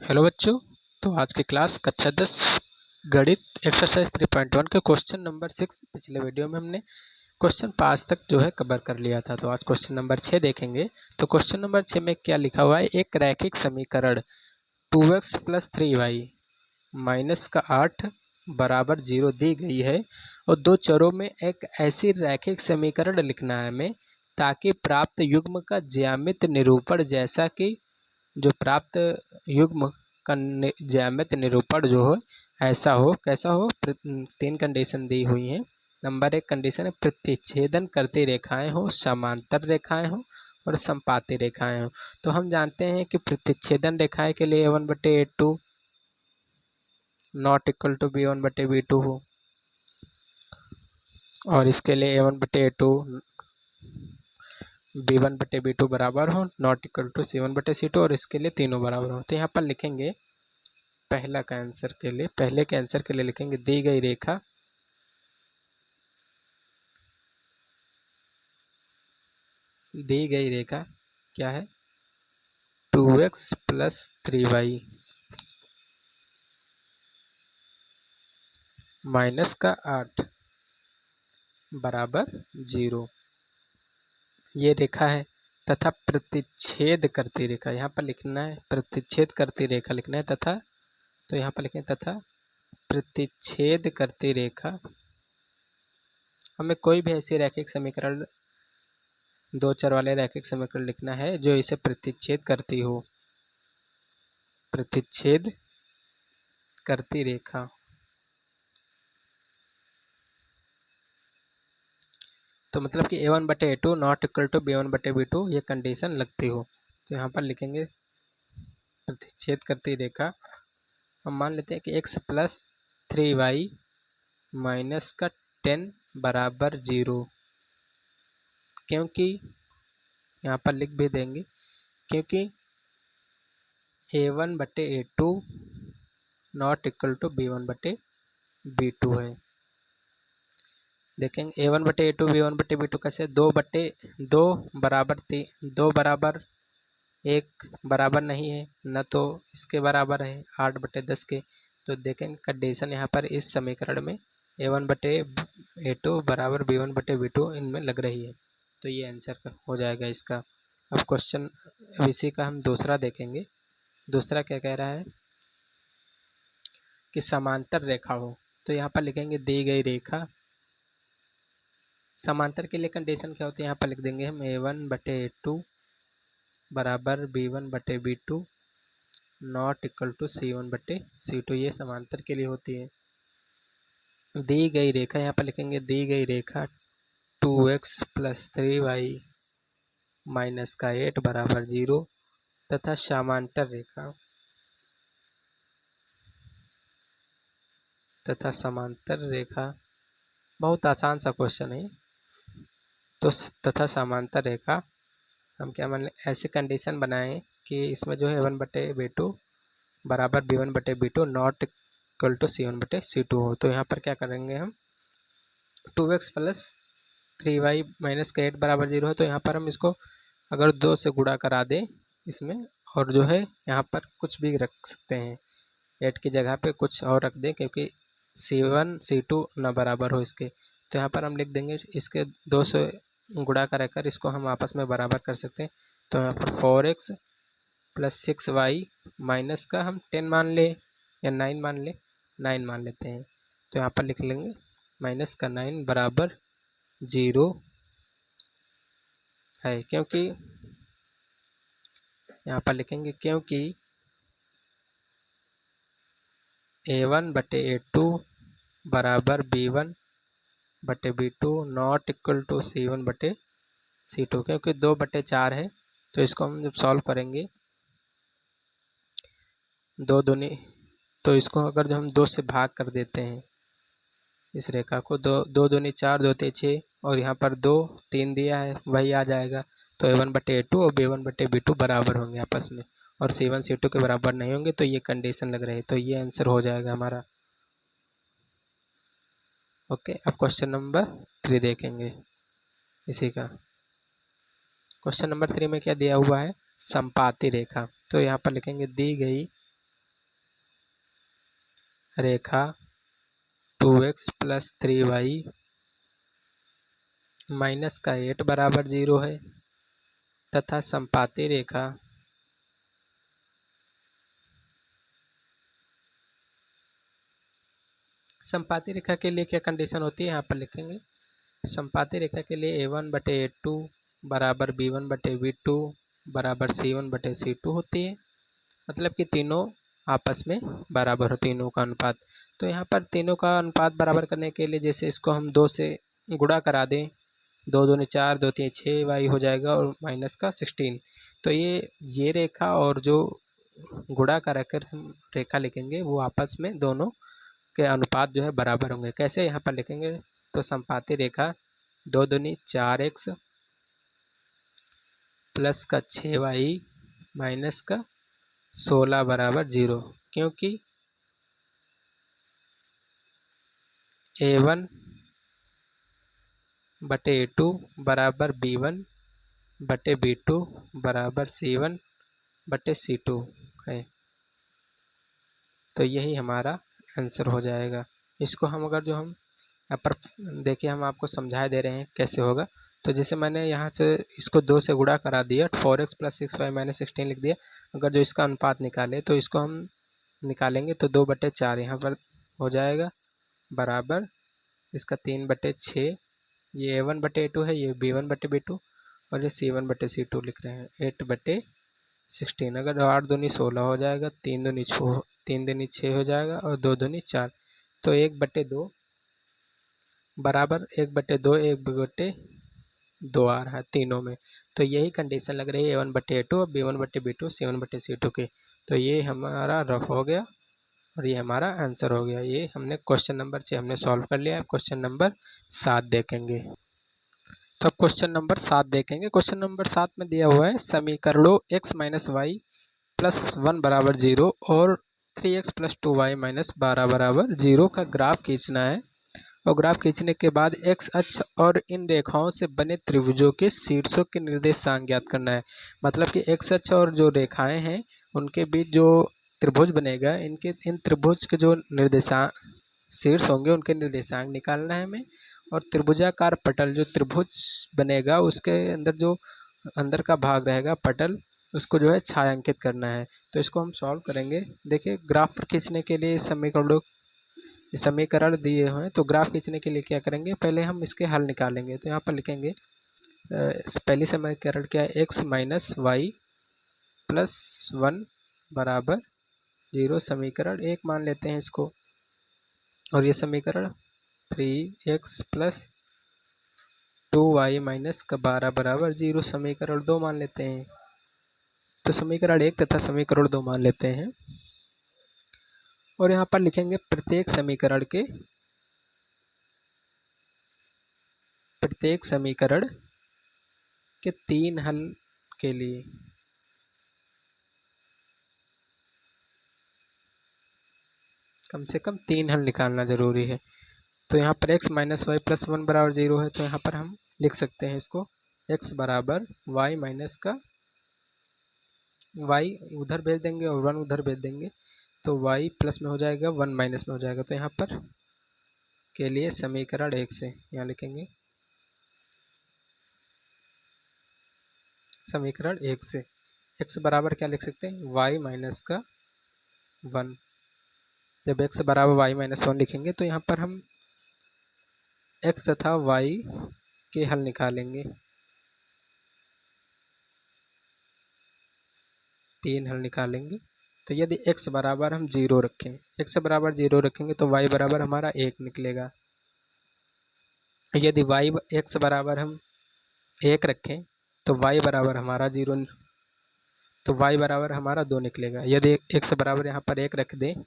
Hello बच्चों। तो आज की क्लास कक्षा 10 गणित एक्सरसाइज 3.1 के क्वेश्चन नंबर 6 पिछले वीडियो में हमने क्वेश्चन 5 तक जो है कवर कर लिया था। तो आज क्वेश्चन नंबर 6 देखेंगे। तो क्वेश्चन नंबर 6 में क्या लिखा हुआ है, एक रैखिक समीकरण 2x + 3y माइनस का 8 बराबर 0 दी गई है और दो चरों में एक ऐसी रैखिक समीकरण लिखना है हमें ताकि प्राप्त युग्म का ज्यामितीय निरूपण जैसा कि जो प्राप्त युग्म का ज्यामितीय निरूपण जो हो ऐसा हो, कैसा हो। तीन कंडीशन दी हुई हैं। नंबर 1 कंडीशन है प्रतिच्छेदन करती रेखाएं हो, समांतर रेखाएं हो और समपाती रेखाएं हो। तो हम जानते हैं कि प्रतिच्छेदन रेखाएं के लिए a1/a2 not equal to b1/b2 हो और इसके लिए a1/a2 b1/b2 बराबर हो, नॉट इक्वल टू c1/c2 और इसके लिए तीनों बराबर हो। तो यहाँ पर लिखेंगे पहले के आंसर के लिए लिखेंगे दी गई रेखा क्या है, 2x + 3y माइनस का 8 बराबर 0 ये रेखा है तथा प्रतिच्छेद करती रेखा यहाँ पर लिखना है, प्रतिच्छेद करती रेखा लिखना है तथा, तो यहाँ पर लिखें तथा प्रतिच्छेद करती रेखा। हमें कोई भी ऐसी रैखिक समीकरण, दो चर वाले रैखिक समीकरण लिखना है जो इसे प्रतिच्छेद करती हो। प्रतिच्छेद करती रेखा, तो मतलब कि a1/a2 not equal to b1/b2 ये कंडीशन लगती हो। तो यहाँ पर लिखेंगे प्रतिच्छेद करती रेखा। हम मान लेते हैं कि x + 3y माइनस का 10 बराबर 0, क्योंकि यहाँ पर लिख भी देंगे क्योंकि a1/a2 not equal to b1/b2 है। देखेंगे a1/a2 b1/b2 कैसे, 2/2 बराबर 3, 2 बराबर 1 बराबर नहीं है न, तो इसके बराबर है 8/10 के। तो देखेंगे कंडीशन यहाँ पर इस समीकरण में a1/a2 बराबर b1/b2 इनमें लग रही है। तो ये आंसर हो जाएगा इसका। अब क्वेश्चन, अब इसी का हम दूसरा देखेंगे। दूसरा क्या कह रहा है कि समांतर रेखा हो। तो यहाँ पर लिखेंगे दी गई रेखा। समांतर के लिए कंडीशन क्या होती है, यहाँ पर लिख देंगे हम a1/a2 बराबर b1/b2 not equal to c1/c2। ये समांतर के लिए होती है। दी गई रेखा, यहाँ पर लिखेंगे दी गई रेखा 2x + 3y माइनस का 8 बराबर 0 तथा समांतर रेखा बहुत आसान सा क्वेश्चन है। तो तथा समांतर रेखा हम क्या मान लें, ऐसे कंडीशन बनाएं कि इसमें जो है a1/b2 बराबर b1/b2 not equal to c1/c2 हो। तो यहाँ पर क्या करेंगे हम, 2x + 3y माइनस का 8 बराबर 0 है। तो यहाँ पर हम इसको अगर 2 से गुणा करा दें इसमें, और जो है यहाँ पर कुछ भी रख सकते हैं, 8 की जगह पे कुछ और रख दें क्योंकि c1 c2 ना बराबर हो इसके। तो यहाँ पर हम लिख देंगे इसके 2 से गुणा कर इसको हम आपस में बराबर कर सकते हैं। तो यहाँ पर 4x + 6y माइनस का हम 10 मान ले या 9 मान ले, 9 मान लेते हैं। तो यहाँ पर लिख लेंगे माइनस का 9 बराबर 0 है, क्योंकि यहाँ पर लिखेंगे क्योंकि a1/a2 बराबर b1/b2 not equal to c1/c2, क्योंकि 2/4 है। तो इसको हम जब सॉल्व करेंगे 2 दूनी, तो इसको अगर जब हम 2 से भाग कर देते हैं इस रेखा को, 2 दूनी 4, 2 तिया 6 और यहाँ पर 2 3 दिया है वही आ जाएगा। तो a1/a2 और b1/b2 बराबर होंगे आपस में और c1 c2 के बराबर नहीं होंगे। तो ये कंडीशन लग रही है, तो ये आंसर हो जाएगा हमारा। ओके, अब क्वेश्चन नंबर 3 देखेंगे इसी का। क्वेश्चन नंबर 3 में क्या दिया हुआ है, समपाती रेखा। तो यहाँ पर लिखेंगे दी गई रेखा 2x प्लस 3y माइनस का 8 बराबर 0 है तथा संपाती रेखा के लिए क्या कंडीशन होती है यहाँ पर लिखेंगे। संपाती रेखा के लिए a1/a2 बराबर b1/b2 बराबर c1/c2 होती है। मतलब कि तीनों आपस में बराबर हो, तीनों का अनुपात। तो यहाँ पर तीनों का अनुपात बराबर करने के लिए जैसे इसको हम 2 से गुणा करा दें, 2 दूनी 4, 2 3 6 y हो जाएगा और माइनस का 16। तो ये रेखा और जो गुणा कराकर हम रेखा लिखेंगे वो आपस में दोनों के अनुपात जो है बराबर होंगे। कैसे यहाँ पर लिखेंगे, तो संपाती रेखा 2 दूनी 4x प्लस का 6y माइनस का 16 बराबर 0, क्योंकि a1/a2 बराबर b1/b2 बराबर c1/c2 है। तो यही हमारा आंसर हो जाएगा। इसको हम अगर जो हम यहाँ पर देखिए, हम आपको समझा दे रहे हैं कैसे होगा। तो जैसे मैंने यहाँ से इसको 2 से गुणा करा दिया, 4x प्लस 6y माइनस 16 लिख दिया। अगर जो इसका अनुपात निकाले तो इसको हम निकालेंगे तो 2/4 यहाँ पर हो जाएगा बराबर इसका 3/6। ये a1/a2 है, ये b1/b2 और ये c1/c2 लिख रहे हैं 8/16। अगर 8 दूनी 16 हो जाएगा, 3 दूनी 6 हो जाएगा और 2 दूनी 4। तो 1/2 बराबर 1/2 1/2 आ रहा है तीनों में। तो यही कंडीशन लग रही है a1/a2 और b1/b2 c1/c2 के। तो ये हमारा रफ हो गया और ये हमारा आंसर हो गया। ये हमने क्वेश्चन नंबर 6 हमने सॉल्व कर लिया। क्वेश्चन नंबर 7 देखेंगे। तो अब क्वेश्चन नंबर 7 देखेंगे। क्वेश्चन नंबर 7 में दिया हुआ है समीकरणों x माइनस वाई प्लस 1 बराबर 0 और 3x प्लस 2y माइनस 12 बराबर 0 का ग्राफ खींचना है। और ग्राफ खींचने के बाद x अक्ष और इन रेखाओं से बने त्रिभुजों के शीर्षों के निर्देशांक ज्ञात करना है। मतलब कि x अक्ष और जो रेखाएं हैं उनके बीच जो त्रिभुज बनेगा, इन त्रिभुज के जो निर्देशांक शीर्ष होंगे उनके निर्देशांक निकालना है हमें। और त्रिभुजाकार पटल जो त्रिभुज बनेगा उसके अंदर जो अंदर का भाग रहेगा पटल, उसको जो है छायांकित करना है। तो इसको हम सॉल्व करेंगे। देखिए, ग्राफ पर खींचने के लिए समीकरण दिए हुए हैं। तो ग्राफ खींचने के लिए क्या करेंगे, पहले हम इसके हल निकालेंगे। तो यहाँ पर लिखेंगे पहली समीकरण क्या है, x माइनस वाई प्लस 1 बराबर 0 समीकरण 1 मान लेते हैं इसको। और ये समीकरण 3x प्लस 2y माइनस का 12 बराबर 0 समीकरण 2 मान लेते हैं। तो समीकरण 1 तथा समीकरण 2 मान लेते हैं। और यहाँ पर लिखेंगे प्रत्येक समीकरण के 3 हल के लिए कम से कम 3 हल निकालना ज़रूरी है। तो यहाँ पर x माइनस वाई प्लस 1 बराबर 0 है। तो यहाँ पर हम लिख सकते हैं इसको x बराबर y माइनस का y उधर भेज देंगे और 1 उधर भेज देंगे। तो y प्लस में हो जाएगा, 1 माइनस में हो जाएगा। तो यहाँ पर के लिए समीकरण 1 से यहाँ लिखेंगे समीकरण 1 से x बराबर क्या लिख सकते हैं, y माइनस का 1। जब x बराबर y माइनस 1 लिखेंगे तो यहाँ पर हम x तथा y के हल निकालेंगे। 3 हल निकालेंगे। तो यदि x बराबर हम 0 रखें, x बराबर 0 रखेंगे तो y बराबर हमारा 1 निकलेगा। यदि x बराबर हम 1 रखें तो y बराबर हमारा 0, तो y बराबर हमारा 2 निकलेगा। यदि x बराबर यहाँ पर 1 रख दें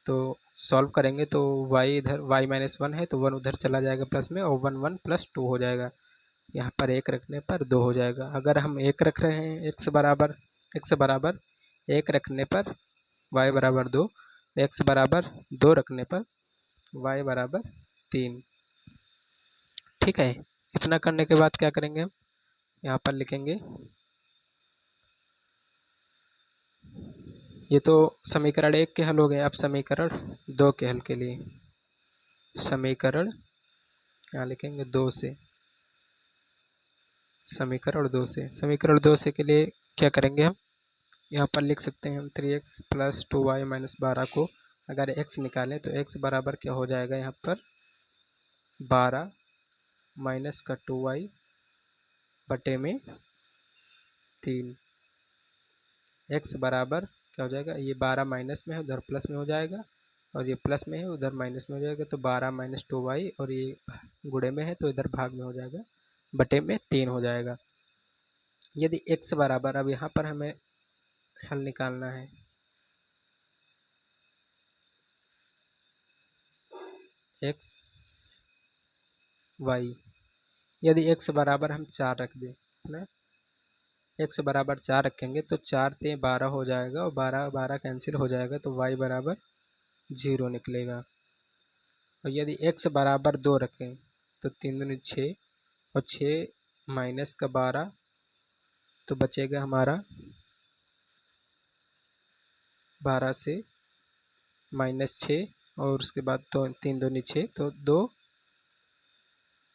तो सॉल्व करेंगे तो y इधर y माइनस 1 है तो 1 उधर चला जाएगा प्लस में और 1 1 प्लस 2 हो जाएगा। यहाँ पर 1 रखने पर 2 हो जाएगा। अगर हम 1 रख रहे हैं x बराबर 1 रखने पर y बराबर 2, x बराबर 2 रखने पर y बराबर 3। ठीक है। इतना करने के बाद क्या करेंगे, हम यहाँ पर लिखेंगे ये तो समीकरण 1 के हल हो गए। अब समीकरण 2 के हल के लिए समीकरण यहाँ लिखेंगे 2 से, समीकरण 2 से के लिए क्या करेंगे हम, यहाँ पर लिख सकते हैं हम 3x + 2y - 12 को अगर x निकालें तो x बराबर क्या हो जाएगा, यहाँ पर 12 माइनस का 2y बटे में 3। x बराबर क्या हो जाएगा, ये 12 माइनस में है उधर प्लस में हो जाएगा, और ये प्लस में है उधर माइनस में हो जाएगा, तो 12 - 2y, और ये गुणे में है तो इधर भाग में हो जाएगा, बटे में 3 हो जाएगा। यदि x बराबर, अब यहाँ पर हमें हल निकालना है, x y, यदि x बराबर हम 4 रख दें ना, x बराबर 4 रखेंगे तो 4 × 12 हो जाएगा, और 12 12 कैंसिल हो जाएगा, तो y बराबर 0 निकलेगा। और यदि x बराबर 2 रखें तो 3 दूनी 6, और 6 माइनस का 12 तो बचेगा हमारा 12 से -6, और उसके बाद तो 3 दूनी 6, तो 2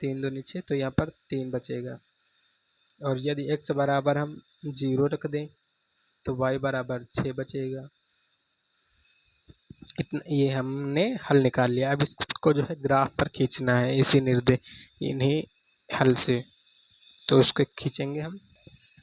3 दूनी 6, तो यहाँ पर 3 बचेगा। और यदि x बराबर हम 0 रख दें तो y बराबर 6 बचेगा। इतना ये हमने हल निकाल लिया। अब इसको जो है ग्राफ पर खींचना है इन्हीं हल से, तो उसको खींचेंगे हम।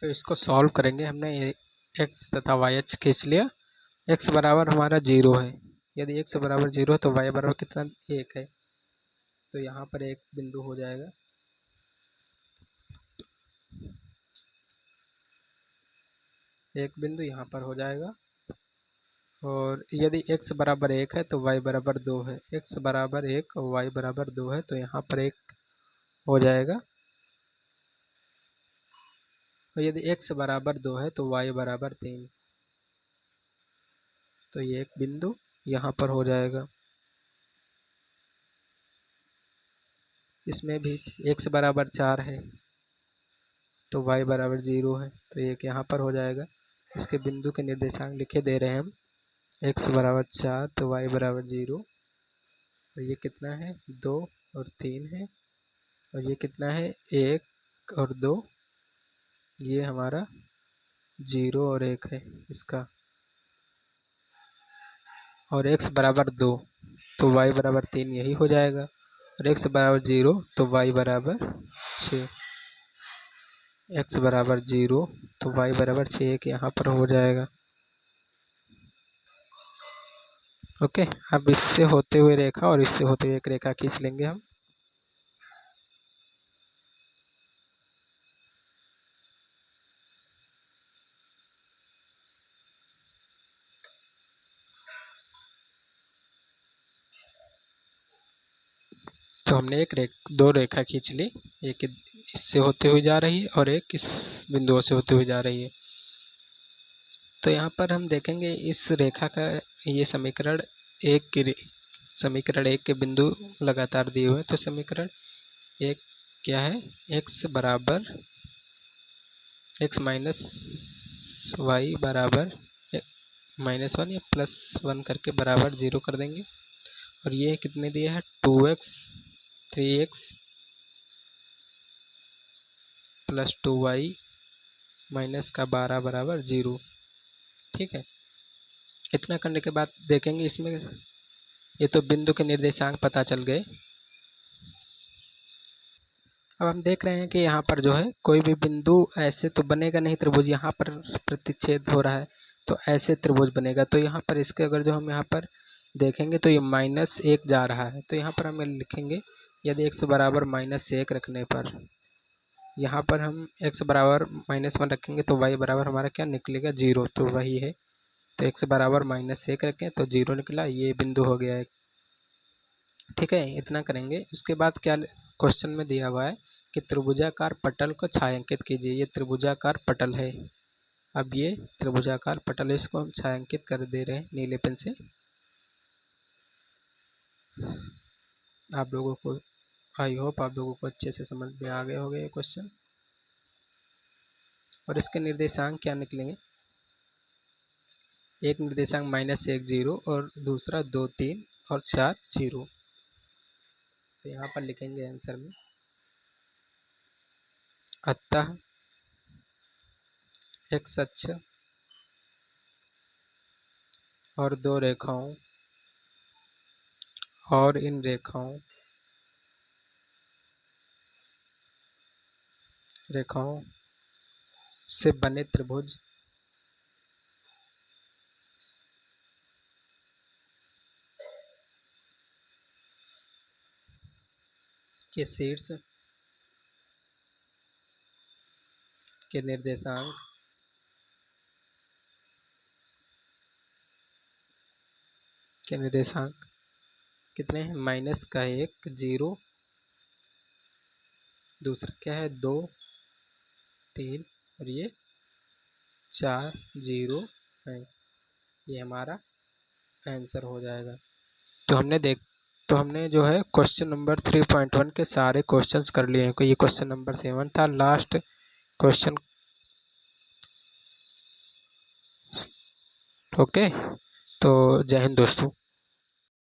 तो इसको सॉल्व करेंगे। हमने x तथा y अक्ष खींच लिया। x बराबर हमारा 0 है। यदि x बराबर 0 है तो y बराबर कितना, 1 है, तो यहाँ पर एक बिंदु हो जाएगा। एक बिंदु यहाँ पर हो जाएगा। और यदि x बराबर 1 है तो y बराबर 2 है। x बराबर 1 और y बराबर 2 है, तो यहाँ पर 1 हो जाएगा। और यदि x बराबर 2 है तो y बराबर 3, तो ये एक बिंदु यहाँ पर हो जाएगा। इसमें भी x बराबर 4 है तो y बराबर 0 है, तो एक यहाँ पर हो जाएगा। इसके बिंदु के निर्देशांक लिखे दे रहे हैं हम, x बराबर 4 तो y बराबर 0, और ये कितना है, 2 और 3 है, और ये कितना है, 1 और 2, ये हमारा 0 और 1 है इसका। और x बराबर 2 तो y बराबर 3 यही हो जाएगा, और x बराबर 0 तो y बराबर 6, x बराबर 0 तो y बराबर 6 एक यहाँ पर हो जाएगा। ओके, अब इससे होते हुए रेखा और इससे होते हुए एक रेखा खींच लेंगे हम। तो हमने दो रेखा खींच ली, एक इससे होते हुए जा रही है और एक इस बिंदुओं से होते हुए जा रही है। तो यहाँ पर हम देखेंगे इस रेखा का, ये समीकरण एक के बिंदु लगातार दिए हुए हैं। तो समीकरण 1 क्या है, x बराबर x माइनस वाई बराबर -1 या +1 करके बराबर 0 कर देंगे। और ये कितने दिए हैं, 2x 3x + 2y माइनस का 12 बराबर 0। ठीक है, इतना करने के बाद देखेंगे इसमें, ये तो बिंदु के निर्देशांक पता चल गए। अब हम देख रहे हैं कि यहाँ पर जो है कोई भी बिंदु ऐसे तो बनेगा नहीं त्रिभुज, यहाँ पर प्रतिच्छेद हो रहा है तो ऐसे त्रिभुज बनेगा। तो यहाँ पर इसके अगर जो हम यहाँ पर देखेंगे तो ये -1 जा रहा है, तो यहाँ पर हम लिखेंगे यदि x बराबर -1 रखने पर, यहाँ पर हम x बराबर -1 रखेंगे तो y बराबर हमारा क्या निकलेगा, 0, तो वही है। तो x बराबर -1 रखें तो 0 निकला, ये बिंदु हो गया है। ठीक है, इतना करेंगे। उसके बाद क्या क्वेश्चन में दिया हुआ है कि त्रिभुजाकार पटल को छायांकित कीजिए। ये त्रिभुजाकार पटल है। अब ये त्रिभुजाकार पटल है, इसको हम छायांकित कर दे रहे हैं नीले पेन से। आप लोगों को, आई होप आप लोगों को अच्छे से समझ में आ गए होंगे ये क्वेश्चन। और इसके निर्देशांक क्या निकलेंगे, एक निर्देशांक -1 0 और दूसरा 2 3 और 4 0। तो यहाँ पर लिखेंगे आंसर में, अतः x अक्ष और 2 रेखाओं और इन रेखाओं से बने त्रिभुज के शीर्ष के निर्देशांक कितने हैं? -1 0, दूसरा क्या है 2 3 और ये 4 0 है। ये हमारा आंसर हो जाएगा। तो हमने जो है क्वेश्चन नंबर 3.1 के सारे क्वेश्चंस कर लिए हैं। ये क्वेश्चन नंबर 7 था, लास्ट क्वेश्चन। ओके, तो जय हिंद दोस्तों।